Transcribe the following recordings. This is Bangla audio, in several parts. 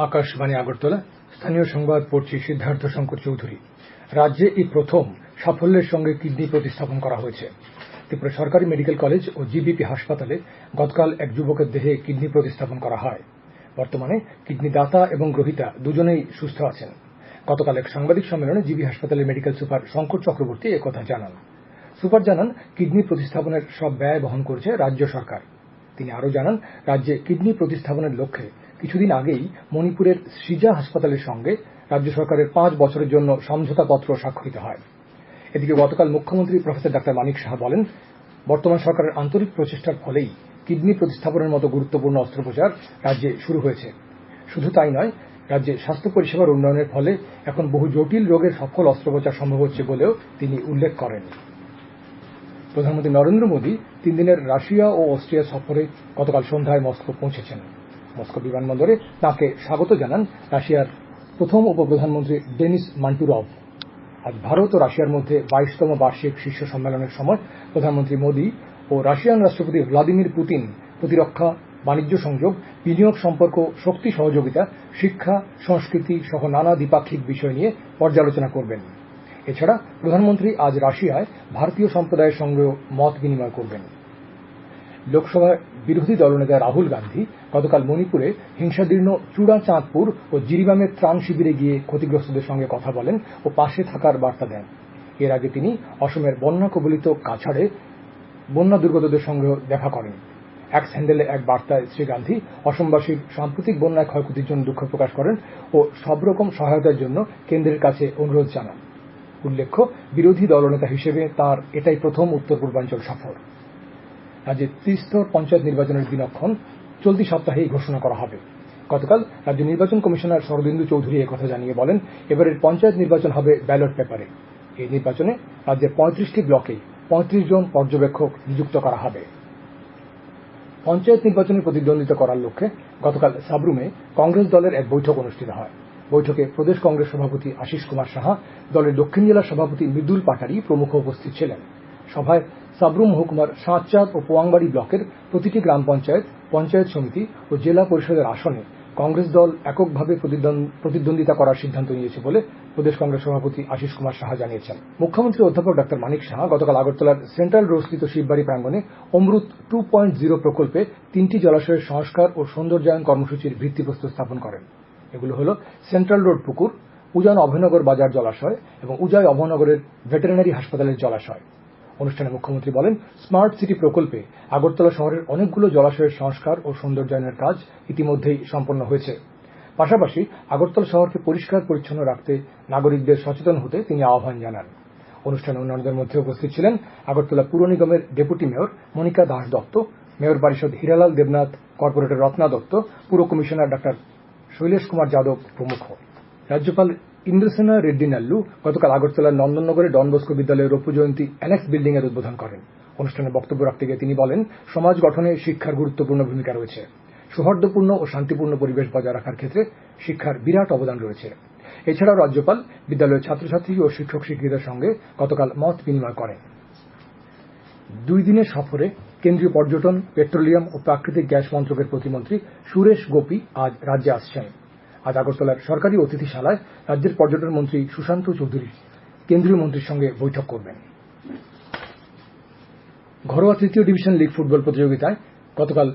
আকাশবাণী আগরতলা। স্থানীয় সংবাদ পড়ছি সিদ্ধার্থ শঙ্কর চৌধুরী। রাজ্যে এই প্রথম সাফল্যের সঙ্গে কিডনি প্রতিস্থাপন করা হয়েছে। ত্রিপুরা সরকারি মেডিকেল কলেজ ও জিবিপি হাসপাতালে গতকাল এক যুবকের দেহে কিডনি প্রতিস্থাপন করা হয়। বর্তমানে কিডনি দাতা এবং গ্রহীতা দুজনেই সুস্থ আছেন। গতকাল এক সাংবাদিক সম্মেলনে জিবি হাসপাতালের মেডিকেল সুপার শঙ্কর চক্রবর্তী একথা জানান। সুপার জানান, কিডনি প্রতিস্থাপনের সব ব্যয় বহন করছে রাজ্য সরকার। তিনি আরও জানান, রাজ্যে কিডনি প্রতিস্থাপনের লক্ষ্যে কিছুদিন আগেই মণিপুরের সৃজা হাসপাতালের সঙ্গে রাজ্য সরকারের 5 বছরের জন্য সমঝোতাপত্র স্বাক্ষরিত হয়। এদিকে গতকাল মুখ্যমন্ত্রী প্রফেসর ডাক্তার মানিক সাহা বলেন, বর্তমান সরকারের আন্তরিক প্রচেষ্টার ফলেই কিডনি প্রতিস্থাপনের মতো গুরুত্বপূর্ণ অস্ত্রোপচার রাজ্যে শুরু হয়েছে। শুধু তাই নয়, রাজ্যে স্বাস্থ্য পরিষেবার উন্নয়নের ফলে এখন বহু জটিল রোগের সফল অস্ত্রোপচার সম্ভব হচ্ছে বলেও তিনি উল্লেখ করেন। প্রধানমন্ত্রী নরেন্দ্র মোদী 3 দিনের রাশিয়া ও অস্ট্রিয়া সফরে গতকাল সন্ধ্যায় মস্কো পৌঁছেছেন। মস্কো বিমানবন্দরে তাঁকে স্বাগত জানান রাশিয়ার প্রথম উপপ্রধানমন্ত্রী ডেনিস মান্টুরভ। আজ ভারত ও রাশিয়ার মধ্যে 22তম বার্ষিক শীর্ষ সম্মেলনের সময় প্রধানমন্ত্রী মোদী ও রাশিয়ান রাষ্ট্রপতি ভ্লাদিমির পুতিন প্রতিরক্ষা, বাণিজ্য সংযোগ, বিনিয়োগ সম্পর্ক, শক্তি সহযোগিতা, শিক্ষা, সংস্কৃতি সহ নানা দ্বিপাক্ষিক বিষয় নিয়ে পর্যালোচনা করবেন। এছাড়া প্রধানমন্ত্রী আজ রাশিয়ায় ভারতীয় সম্প্রদায়ের সঙ্গেও মত বিনিময় করবেন। লোকসভায় বিরোধী দলনেতা রাহুল গান্ধী গতকাল মণিপুরে হিংসাদীর্ণ চূড়াচাঁদপুর ও জিরিবামের ত্রাণ শিবিরে গিয়ে ক্ষতিগ্রস্তদের সঙ্গে কথা বলেন ও পাশে থাকার বার্তা দেন। এর আগে তিনি অসমের বন্যা কবলিত কাছাড়ে বন্যা দুর্গতদের সঙ্গেও দেখা করেন। এক স্যান্ডেলে এক বার্তায় শ্রী গান্ধী অসমবাসীর সাম্প্রতিক বন্যায় ক্ষয়ক্ষতির জন্য দুঃখ প্রকাশ করেন ও সব রকম সহায়তার জন্য কেন্দ্রের কাছে অনুরোধ জানান। উল্লেখ্য, বিরোধী দলনেতা হিসেবে তার এটাই প্রথম উত্তর পূর্বাঞ্চল সফর। রাজ্যে ত্রিস্তর পঞ্চায়েত নির্বাচনের দিনক্ষণ চলতি সপ্তাহেই ঘোষণা করা হবে। গতকাল রাজ্য নির্বাচন কমিশনার শরদিন্দু চৌধুরী একথা জানিয়ে বলেন, এবারের পঞ্চায়েত নির্বাচন হবে ব্যালট পেপারে। এই নির্বাচনে রাজ্যের 35টি ব্লকে 35 জন পর্যবেক্ষক নিযুক্ত করা হবে। পঞ্চায়েত নির্বাচনে প্রতিদ্বন্দ্বিতা করার লক্ষ্যে গতকাল সাবরুমে কংগ্রেস দলের এক বৈঠক অনুষ্ঠিত হয়। বৈঠকে প্রদেশ কংগ্রেস সভাপতি আশিস কুমার সাহা, দলের দক্ষিণ জেলার সভাপতি মৃদুল পাটারি প্রমুখ উপস্থিত ছিলেন। সভায় সাবরুম মহকুমার সাঁতচাঁদ ও পোয়াংবাড়ি ব্লকের প্রতিটি গ্রাম পঞ্চায়েত, পঞ্চায়েত সমিতি ও জেলা পরিষদের আসনে কংগ্রেস দল এককভাবে প্রতিদ্বন্দ্বিতা করার সিদ্ধান্ত নিয়েছে বলে প্রদেশ কংগ্রেস সভাপতি আশিস কুমার সাহা জানিয়েছেন। মুখ্যমন্ত্রী অধ্যাপক ডাক্তার মানিক সাহা গতকাল আগরতলার সেন্ট্রাল রোডস্থিত শিববাড়ি প্রাঙ্গণে অমৃত 2.0 প্রকল্পে 3টি জলাশয়ের সংস্কার ও সৌন্দর্যায়ন কর্মসূচির ভিত্তিপ্রস্তর স্থাপন করেন। এগুলো হল সেন্ট্রাল রোড পুকুর, উজান অভয়নগর বাজার জলাশয় এবং উজাই অভয়নগরের ভেটেরিনারি হাসপাতালের জলাশয়। অনুষ্ঠানে মুখ্যমন্ত্রী বলেন, স্মার্ট সিটি প্রকল্পে আগরতলা শহরের অনেকগুলো জলাশয়ের সংস্কার ও সৌন্দর্যায়নের কাজ ইতিমধ্যেই সম্পন্ন হয়েছে। পাশাপাশি আগরতলা শহরকে পরিষ্কার পরিচ্ছন্ন রাখতে নাগরিকদের সচেতন হতে তিনি আহ্বান জানান। অনুষ্ঠানে অন্যান্যদের মধ্যে উপস্থিত ছিলেন আগরতলা পুর নিগমের deputy mayor Monika Das Dutta, mayor পরিষদ হীরালাল দেবনাথ, কর্পোরেটর রত্না দত্ত, পুর কমিশনার ডাক্তার শৈলেশ কুমার যাদব প্রমুখ। রাজ্যপাল ইন্দ্রসেনা রেড্ডি নাল্লু গতকাল আগরতলার নন্দননগরে ডন বস্কো বিদ্যালয়ের রৌপ্য জয়ন্তী অ্যানেক্স বিল্ডিং এর উদ্বোধন করেন। অনুষ্ঠানে বক্তব্য রাখতে গিয়ে তিনি বলেন, সমাজ গঠনে শিক্ষার গুরুত্বপূর্ণ ভূমিকা রয়েছে। সৌহার্দ্যপূর্ণ ও শান্তিপূর্ণ পরিবেশ বজায় রাখার ক্ষেত্রে শিক্ষার বিরাট অবদান রয়েছে। এছাড়াও রাজ্যপাল বিদ্যালয়ের ছাত্রছাত্রী ও শিক্ষক শিক্ষিকাদের সঙ্গে গতকাল মত বিনিময় করেন। 2 দিনের সফরে কেন্দ্রীয় পর্যটন, পেট্রোলিয়াম ও প্রাকৃতিক গ্যাস মন্ত্রকের প্রতিমন্ত্রী সুরেশ গোপী আজ রাজ্যে আসছেন। আজ আগরতলার সরকারি অতিথিশালায় রাজ্যের পর্যটন মন্ত্রী সুশান্ত চৌধুরী কেন্দ্রীয় মন্ত্রীর সঙ্গে বৈঠক করবেন। ঘরোয়া 3য় ডিভিশন লীগ ফুটবল প্রতিযোগিতায় গতকাল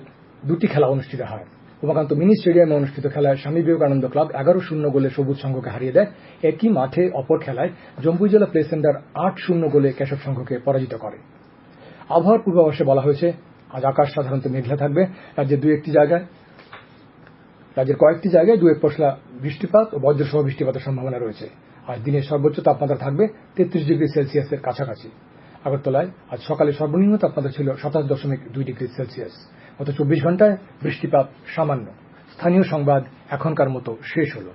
2টি খেলা অনুষ্ঠিত হয়। উমাকান্ত মিনি স্টেডিয়ামে অনুষ্ঠিত খেলায় স্বামী বিবেকানন্দ ক্লাব 11-0 গোলে সবুজ সংঘকে হারিয়ে দেয়। একই মাঠে অপর খেলায় জম্পুই জেলা প্লে সেন্টার 8-0 গোলে কেশব সংঘকে পরাজিত করে। আবহাওয়ার পূর্বাভাসে বলা হয়েছে, আজ আকাশ সাধারণত মেঘলা থাকবে। রাজ্যের কয়েকটি জায়গায় 2-1 পশলা বৃষ্টিপাত ও বজ্রসহ বৃষ্টিপাতের সম্ভাবনা রয়েছে। আজ দিনের সর্বোচ্চ তাপমাত্রা থাকবে 33 ডিগ্রি সেলসিয়াসের কাছাকাছি। আগরতলায় আজ সকালে সর্বনিম্ন তাপমাত্রা ছিল 27.2 ডিগ্রি সেলসিয়াস। গত 24 ঘন্টায় বৃষ্টিপাত সামান্য। স্থানীয় সংবাদ এখনকার মতো শেষ হলো।